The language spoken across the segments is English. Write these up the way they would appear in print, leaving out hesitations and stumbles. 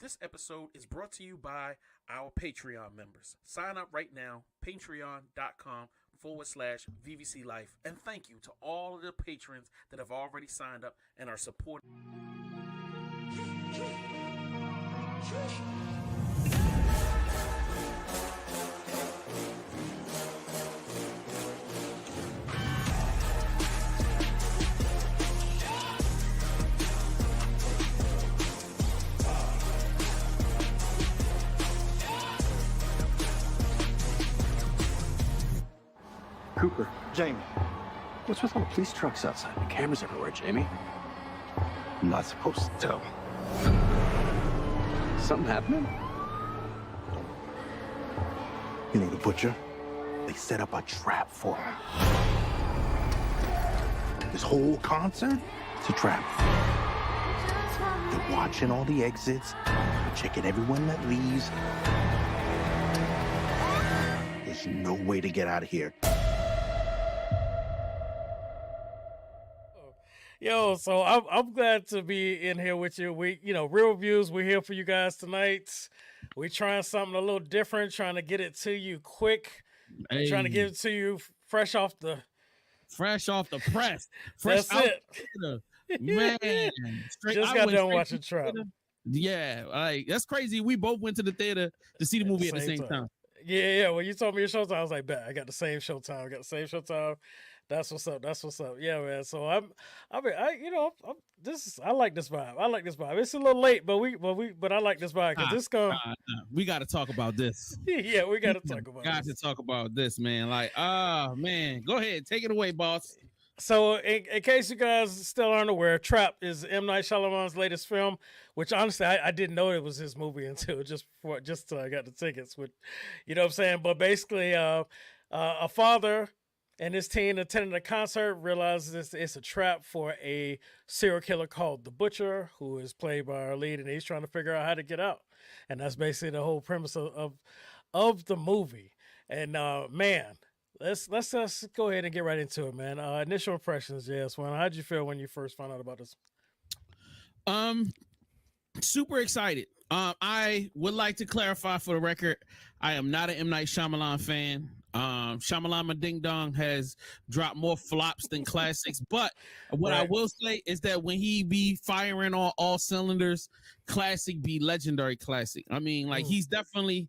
This episode is brought to you by our Patreon members. Sign up right now, patreon.com/VVC Life. And thank you to all of the patrons that have already signed up and are supporting. Cooper. Jamie. What's with all the police trucks outside? The cameras everywhere, Jamie. I'm not supposed to tell. Something happening? You know the butcher? They set up a trap for him. This whole concert, it's a trap. They're watching all the exits, checking everyone that leaves. There's no way to get out of here. Yo, so I'm glad to be in here with you. Real reviews. We're here for you guys tonight. We're trying something a little different, trying to get it to you quick. Hey. Trying to get it to you fresh off the press. Fresh That's out it. the theater. Man. Just got done watching Trap. Yeah, like that's crazy. We both went to the theater to see the movie at the same time. Yeah. When you told me your showtime, I was like, bet I got the same showtime. That's what's up. Yeah, man. So I like this vibe. It's a little late, but I like this vibe because this going. We got to talk about this. Yeah, we got to talk about. Got to talk about this, man. Like, man, go ahead, take it away, boss. So, in case you guys still aren't aware, Trap is M. Night Shyamalan's latest film, which honestly I didn't know it was his movie until just till I got the tickets. With, you know what I'm saying? But basically, a father and his teen attending a concert realizes it's a trap for a serial killer called the Butcher, who is played by our lead, and he's trying to figure out how to get out. And that's basically the whole premise of the movie. And man, let's go ahead and get right into it, man. Initial impressions, yes. Well, how'd you feel when you first found out about this? Super excited. I would like to clarify for the record, I am not an M. Night Shyamalan fan. Shyamalan my Ding Dong has dropped more flops than classics, but what I will say is that when he be firing on all cylinders, classic be legendary classic. I mean, like he's definitely,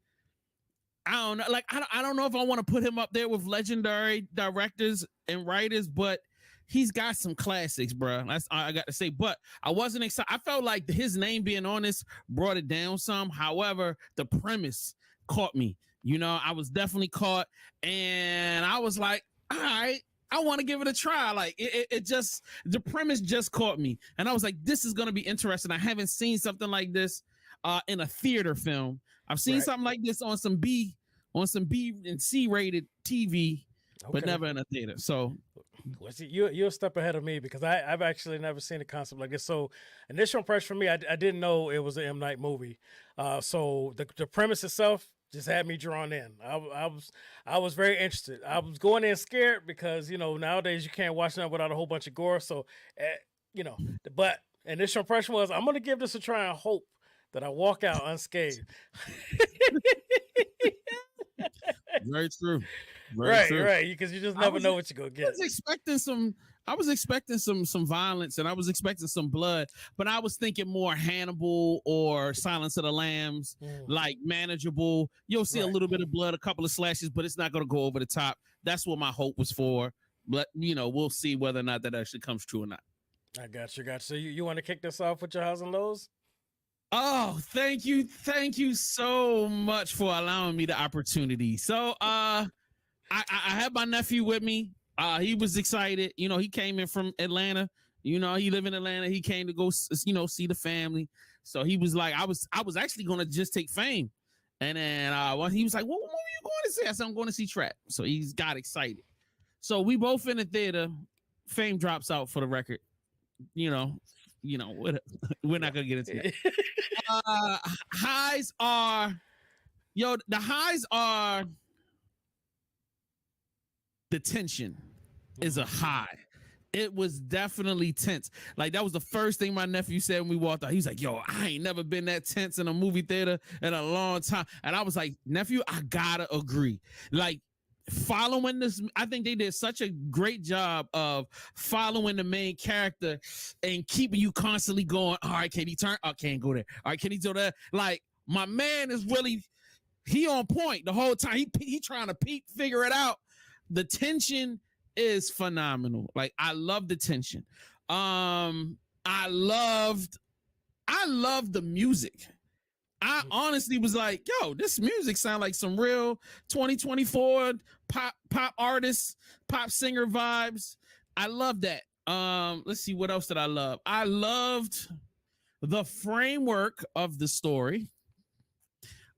I don't know, like I don't know if I want to put him up there with legendary directors and writers, but he's got some classics, bro. That's all I got to say. But I wasn't excited. I felt like his name being on this brought it down some. However, the premise caught me. You know, I was definitely caught, and I was like, all right, I want to give it a try. Like it just, the premise just caught me, and I was like, this is going to be interesting. I haven't seen something like this in a theater film. I've seen something like this on some B and C rated TV, but never in a theater. So you're a step ahead of me because I've actually never seen a concept like this. So initial impression for me, I didn't know it was an M. Night movie. So the premise itself just had me drawn in. I was very interested. I was going in scared because, you know, nowadays you can't watch that without a whole bunch of gore. So, but initial impression was I'm going to give this a try and hope that I walk out unscathed. Very true. Right. Because you just never know what you're gonna get. I was expecting some violence, and I was expecting some blood, but I was thinking more Hannibal or Silence of the Lambs, like manageable. You'll see a little bit of blood, a couple of slashes, but it's not gonna go over the top. That's what my hope was for. But we'll see whether or not that actually comes true or not. I got you. So you want to kick this off with your highs and lows? Oh, thank you so much for allowing me the opportunity. So I had my nephew with me. He was excited. He came in from Atlanta. He live in Atlanta. He came to go, see the family. So he was like, I was actually going to just take Fame. And then he was like, what are you going to see? I said, I'm going to see Trap. So he's got excited. So we both in the theater. Fame drops out for the record. We're not going to get into it. Highs are, the highs are, the tension is a high. It was definitely tense. Like that was the first thing my nephew said when we walked out. He was like, "Yo, I ain't never been that tense in a movie theater in a long time." And I was like, "Nephew, I gotta agree." Like following this, I think they did such a great job of following the main character and keeping you constantly going. All right, can he turn? Oh, can't go there. All right, can he do that? Like my man is really he on point the whole time. He trying to figure it out. The tension is phenomenal. Like I love the tension. I loved the music. I honestly was like, yo, this music sound like some real 2024 pop artists, pop singer vibes. I love that. Let's see, what else did I love? I loved the framework of the story.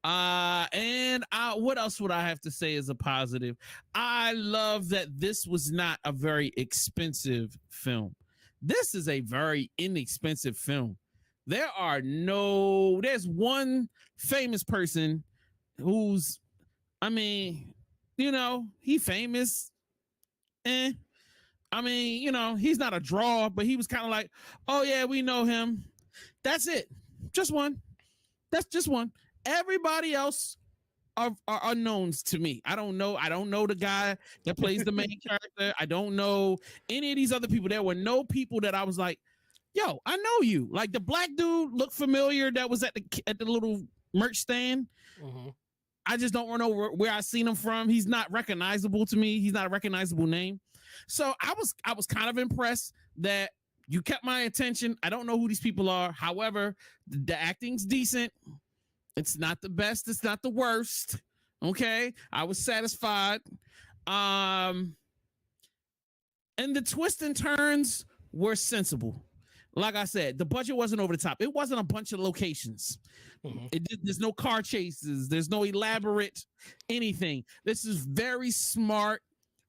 What else would I have to say as a positive? I love that this was not a very expensive film. This is a very inexpensive film. There's one famous person who's, I mean, you know, he famous. I mean, you know, he's not a draw, but he was kind of like, oh yeah, we know him. That's it. Just one. That's just one. Everybody else are unknowns to me. I don't know the guy that plays the main character. I don't know any of these other people. There were no people that I was like, yo, I know you. Like the black dude looked familiar that was at the little merch stand. Mm-hmm. I just don't know where I seen him from. He's not recognizable to me. He's not a recognizable name. So I was kind of impressed that you kept my attention. I don't know who these people are. However, the acting's decent. It's not the best. It's not the worst. Okay. I was satisfied. And the twists and turns were sensible. Like I said, the budget wasn't over the top. It wasn't a bunch of locations. Mm-hmm. There's no car chases. There's no elaborate anything. This is very smart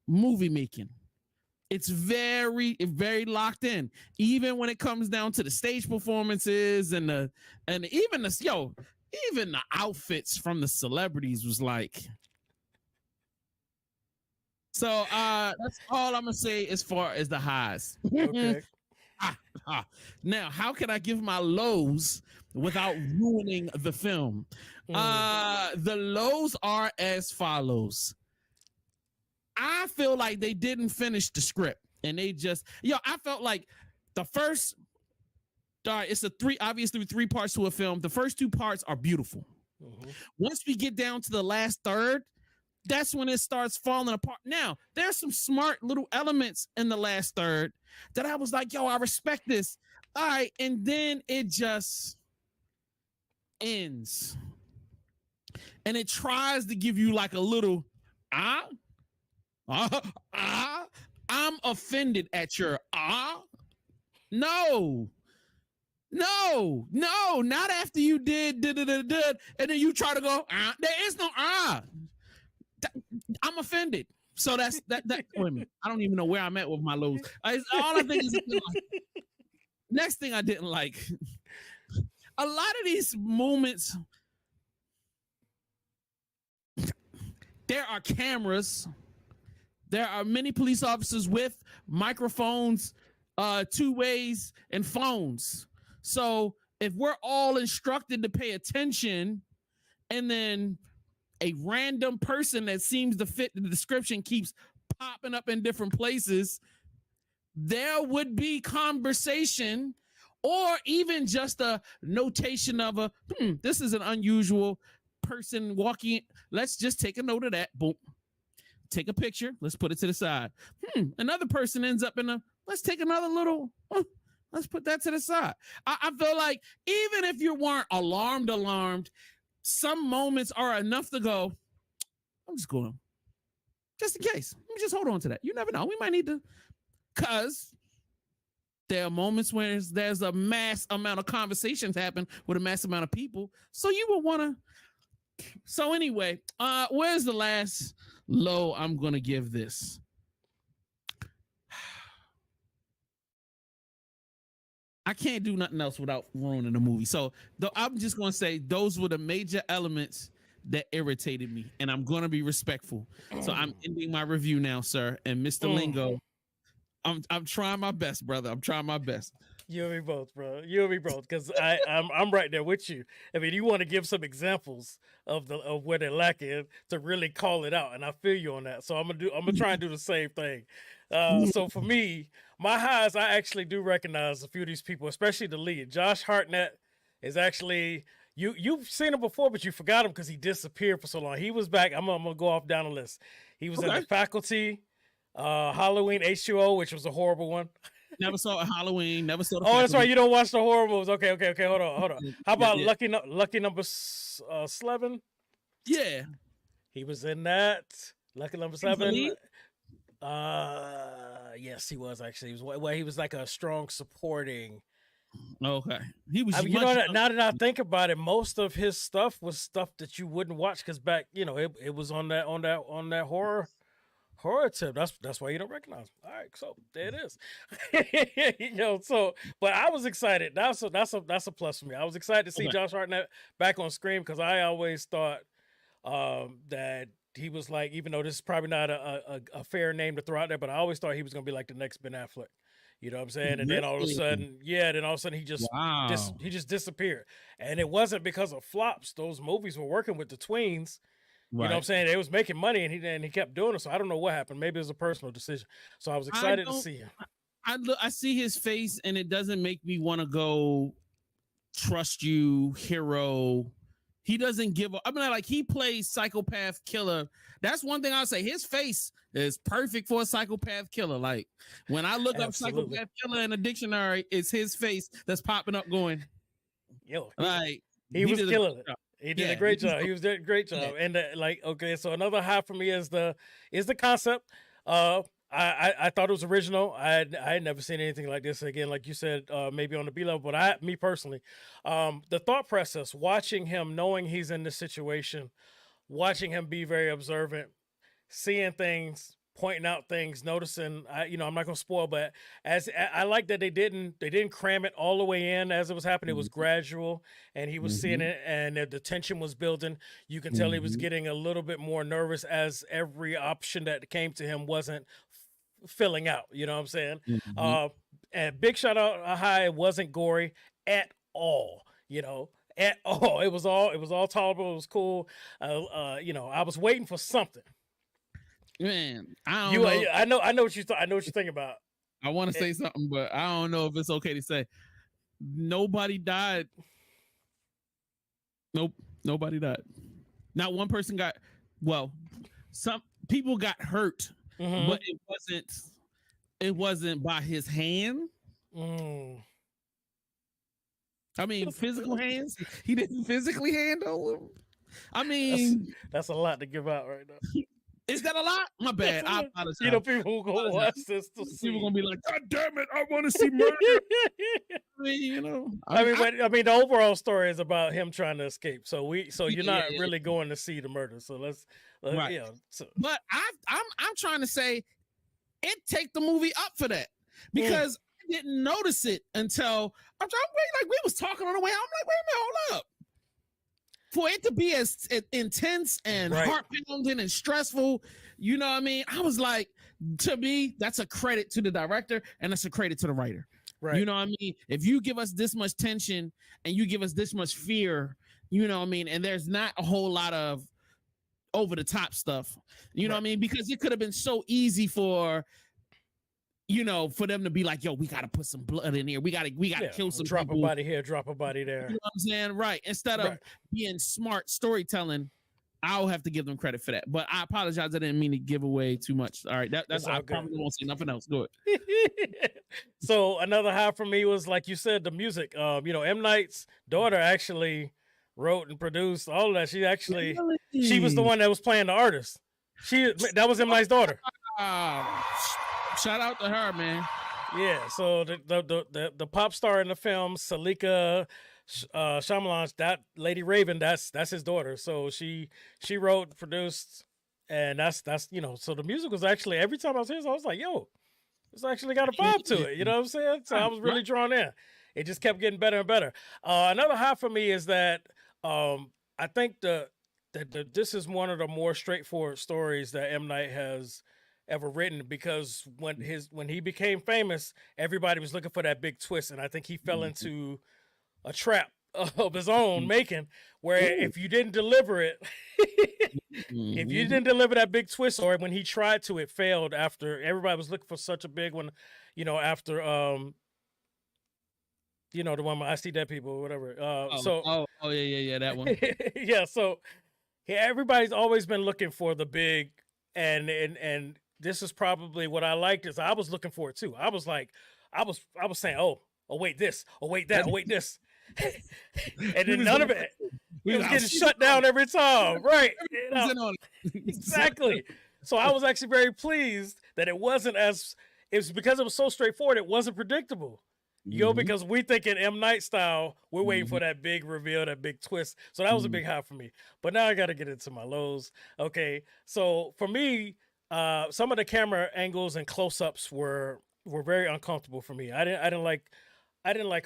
movie making. It's very, very locked in. Even when it comes down to the stage performances and even the outfits from the celebrities was like. So that's all I'm gonna say as far as the highs. Okay. Now, how can I give my lows without ruining the film? The lows are as follows. I feel like they didn't finish the script and they just, I felt like the first, it's obviously three parts to a film. The first two parts are beautiful. Mm-hmm. Once we get down to the last third, that's when it starts falling apart. Now, there's some smart little elements in the last third that I was like, yo, I respect this. All right. And then it just ends. And it tries to give you like a little, I'm offended at your, No, not after you did, and then you try to go, there is no, I'm offended. So that's for me. I don't even know where I'm at with my lows. All I think is next thing I didn't like. A lot of these moments, there are cameras. There are many police officers with microphones, 2 ways, and phones. So if we're all instructed to pay attention, and then a random person that seems to fit the description keeps popping up in different places, there would be conversation or even just a notation of this is an unusual person walking. Let's just take a note of that. Boom. Take a picture. Let's put it to the side. Another person ends up let's take another little, let's put that to the side. I feel like even if you weren't alarmed, some moments are enough to go, I'm just going, just in case. Let me just hold on to that. You never know. We might need to, because there are moments where there's a mass amount of conversations happen with a mass amount of people. So you would want to. So anyway, where's the last low I'm going to give this? I can't do nothing else without ruining the movie. So I'm just going to say those were the major elements that irritated me, and I'm going to be respectful. So I'm ending my review now, sir. And Mr. Lingo, I'm trying my best, brother. I'm trying my best. You and me both, bro. You and me both, because I'm right there with you. I mean, you want to give some examples of where they're lacking to really call it out, and I feel you on that. So I'm gonna try and do the same thing. So for me, my highs, I actually do recognize a few of these people, especially the lead. Josh Hartnett is actually you've seen him before, but you forgot him because he disappeared for so long. He was back. I'm gonna go off down the list. He was in The Faculty, Halloween H2O, which was a horrible one. Never saw a Halloween. Never saw. That's right. You don't watch the horror movies. Okay. Hold on. How about Lucky Number 11? Yeah, he was in that. Lucky Number 7. Yes, he was actually. He was like a strong supporting. Okay, he was. You know, now that I think about it, most of his stuff was stuff that you wouldn't watch because back, it was on that horror tip. That's why you don't recognize him. All right, so there it is. But I was excited. That's a plus for me. I was excited to see Josh Hartnett back on screen because I always thought that he was like, even though this is probably not a fair name to throw out there, but I always thought he was gonna be like the next Ben Affleck. You know what I'm saying? And then all of a sudden, he just disappeared. And it wasn't because of flops. Those movies were working with the tweens. You know what I'm saying? They was making money, and he kept doing it. So I don't know what happened. Maybe it was a personal decision. So I was excited to see him. I see his face, and it doesn't make me want to go trust you, hero. He doesn't give up. I mean, like, he plays psychopath killer. That's one thing I'll say. His face is perfect for a psychopath killer. Like, when I look up psychopath killer in a dictionary, it's his face that's popping up going, like, he was killing it. He did a great job. He was doing a great job. Yeah. And so another high for me is the concept. I thought it was original. I had never seen anything like this. Again, like you said, maybe on the B level, but me personally, the thought process, watching him, knowing he's in this situation, watching him be very observant, seeing things, pointing out things, noticing. I'm not gonna spoil, but as I like that they didn't cram it all the way in as it was happening. It was gradual, and he was seeing it, and the tension was building. You can tell he was getting a little bit more nervous as every option that came to him wasn't filling out. You know what I'm saying? And big shout out high. It wasn't gory at all. At all. It was all tolerable. It was cool. I was waiting for something. Man, I don't know. I know what you thought. I know what you're thinking about. I want to say something, but I don't know if it's okay to say. Nobody died. Nope, nobody died. Not one person got. Well, some people got hurt, but it wasn't by his hand. I mean, physical hands. He didn't physically handle him. I mean, that's a lot to give out right now. Is that a lot? My bad. I apologize. People who go watch this to see. People gonna be like, "God damn it, I want to see murder." I mean, the overall story is about him trying to escape. So you're not really going to see the murder. So let's right. But I'm trying to say, it take the movie up for that because I didn't notice it until we was talking on the way. I'm like, wait a minute, hold up. For it to be as intense and heart-pounding and stressful, you know what I mean? I was like, to me, that's a credit to the director and that's a credit to the writer. Right. You know what I mean? If you give us this much tension and you give us this much fear, you know what I mean? And there's not a whole lot of over-the-top stuff, you know what I mean? Because it could have been so easy for them to be like, yo, we got to put some blood in here. We got to kill some drop people. A body here, drop a body there. You know what I'm saying? Right. Instead of being smart storytelling, I'll have to give them credit for that. But I apologize. I didn't mean to give away too much. All right. That's I probably won't say nothing else. Go ahead. So another high for me was, like you said, the music. M. Night's daughter actually wrote and produced all of that. She was the one that was playing the artist. That was M. Night's daughter. Shout out to her, man. Yeah, so the pop star in the film, Saleka, Shyamalan, that Lady Raven, that's his daughter. So she wrote, produced, and that's so the music was actually, every time I was here, I was like, yo, it's actually got a vibe to it. You know what I'm saying? So I was really drawn in. It just kept getting better and better. Another high for me is that I think that this is one of the more straightforward stories that M. Night has ever written, because when he became famous, everybody was looking for that big twist, and I think he fell into a trap of his own making, where if you didn't deliver it, if you didn't deliver that big twist, or when he tried to, it failed. After everybody was looking for such a big one, after the one with I See Dead People or whatever. Yeah, that one. Yeah, so everybody's always been looking for the big, and this is probably what I liked, is I was looking for it too. I was like, I was saying, oh wait this, oh wait that, oh wait this, and then none of it. It was getting shut down every time, right? Exactly. So I was actually very pleased that it wasn't because it was so straightforward. It wasn't predictable. Because we thinking M. Night style, we're waiting for that big reveal, that big twist. So that was a big high for me. But now I got to get into my lows. Okay, so for me, some of the camera angles and close-ups were very uncomfortable for me. I didn't like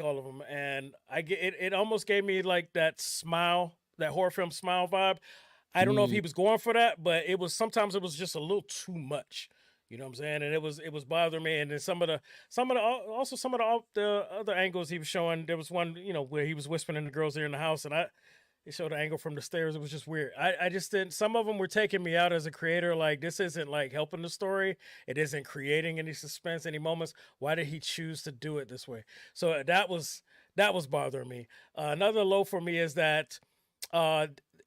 all of them, and it almost gave me like that Smile, that horror film Smile vibe. I don't know if he was going for that, but sometimes it was just a little too much. You know what I'm saying? And it was bothering me. And then some of the other angles he was showing. There was one, where he was whispering in the girls there in the house, and it showed the angle from the stairs. It was just weird. I just didn't. Some of them were taking me out as a creator. Like, this isn't like helping the story. It isn't creating any suspense, any moments. Why did he choose to do it this way? So that was bothering me. Another low for me is that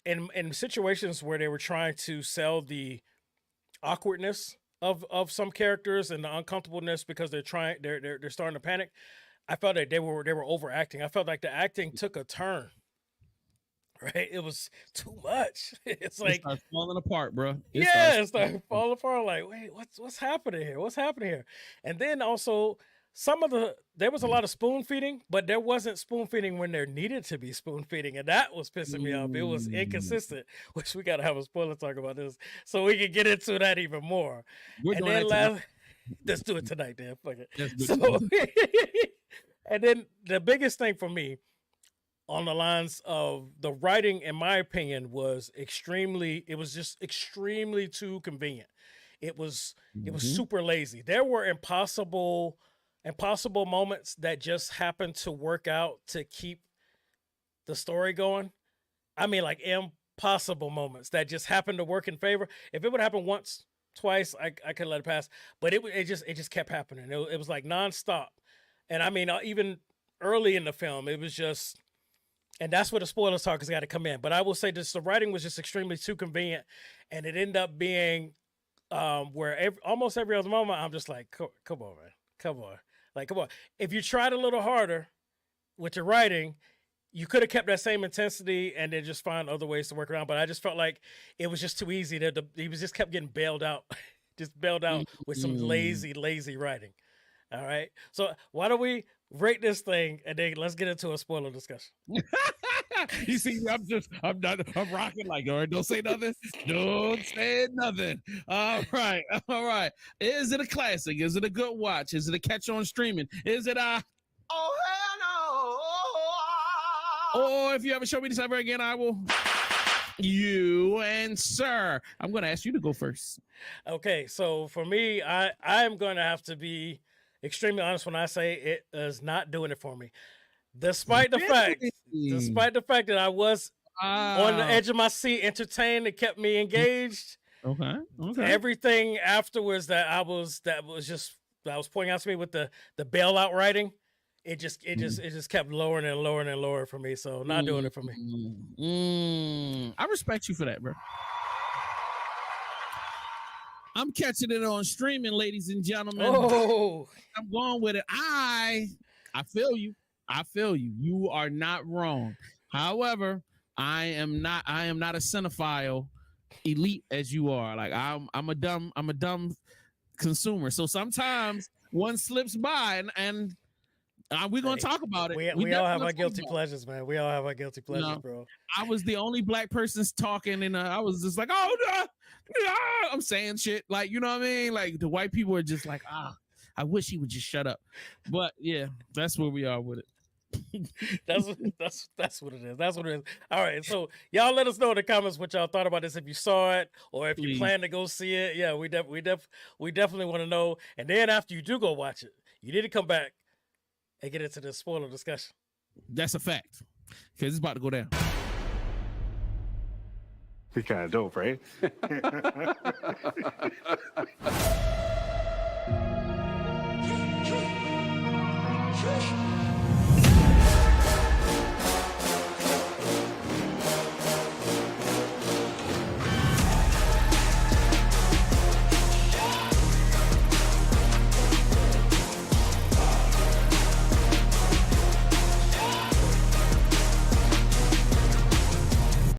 in situations where they were trying to sell the awkwardness of some characters and the uncomfortableness because they're starting to panic, I felt that they were overacting. I felt like the acting took a turn. Right, it was too much. It's like starts falling apart, bro. It started falling apart. Like, wait, what's happening here? What's happening here? And then also there was a lot of spoon feeding, but there wasn't spoon feeding when there needed to be spoon feeding, and that was pissing me off. It was inconsistent. Which we gotta have a spoiler talk about this so we can get into that even more. Let's do it tonight, then. Fuck it. So, and then the biggest thing for me, on the lines of the writing, in my opinion, was extremely too convenient. It was super lazy. There were impossible moments that just happened to work out to keep the story going. I mean, like, impossible moments that just happened to work in favor. If it would happen once, twice, I could let it pass. But it just kept happening. It was like nonstop. And I mean, even early in the film, it was just. And that's where the spoilers talk has got to come in. But I will say this, the writing was just extremely too convenient. And it ended up being where almost every other moment, I'm just like, come on, man. Come on. Like, come on. If you tried a little harder with your writing, you could have kept that same intensity and then just find other ways to work around. But I just felt like it was just too easy. He was just kept getting bailed out. Just bailed out with some lazy writing. All right. So why don't we rate this thing and then let's get into a spoiler discussion. You see, I'm rocking like, all right, don't say nothing. Don't say nothing. All right. Is it a classic? Is it a good watch? Is it a catch on streaming? Is it a oh hell no? Or if you ever show me this ever again, I will. You and sir, I'm going to ask you to go first. Okay, so for me, I'm going to have to be extremely honest when I say it is not doing it for me. Despite the fact that I was on the edge of my seat, entertained, it kept me engaged. Okay. Everything afterwards that was pointing out to me with the bailout writing, it just kept lowering and lowering and lowering for me. So not doing it for me. I respect you for that, bro. I'm catching it on streaming, ladies and gentlemen. Oh, I'm going with it. I feel you. You are not wrong. However, I am not a cinephile elite as you are. Like I'm a dumb consumer. So sometimes one slips by and we're gonna talk about it. We all have our guilty pleasures, man. We all have our guilty pleasures, bro. I was the only black person talking, and I was just like, oh, no, I'm saying shit, like, you know what I mean? Like the white people are just like, I wish he would just shut up. But yeah, that's where we are with it. That's what it is. That's what it is. All right. So y'all let us know in the comments what y'all thought about this. If you saw it or if you Please. plan to go see it. Yeah, we definitely want to know. And then after you do go watch it, you need to come back and get into the spoiler discussion. That's a fact. Because it's about to go down. Be kind of dope, right?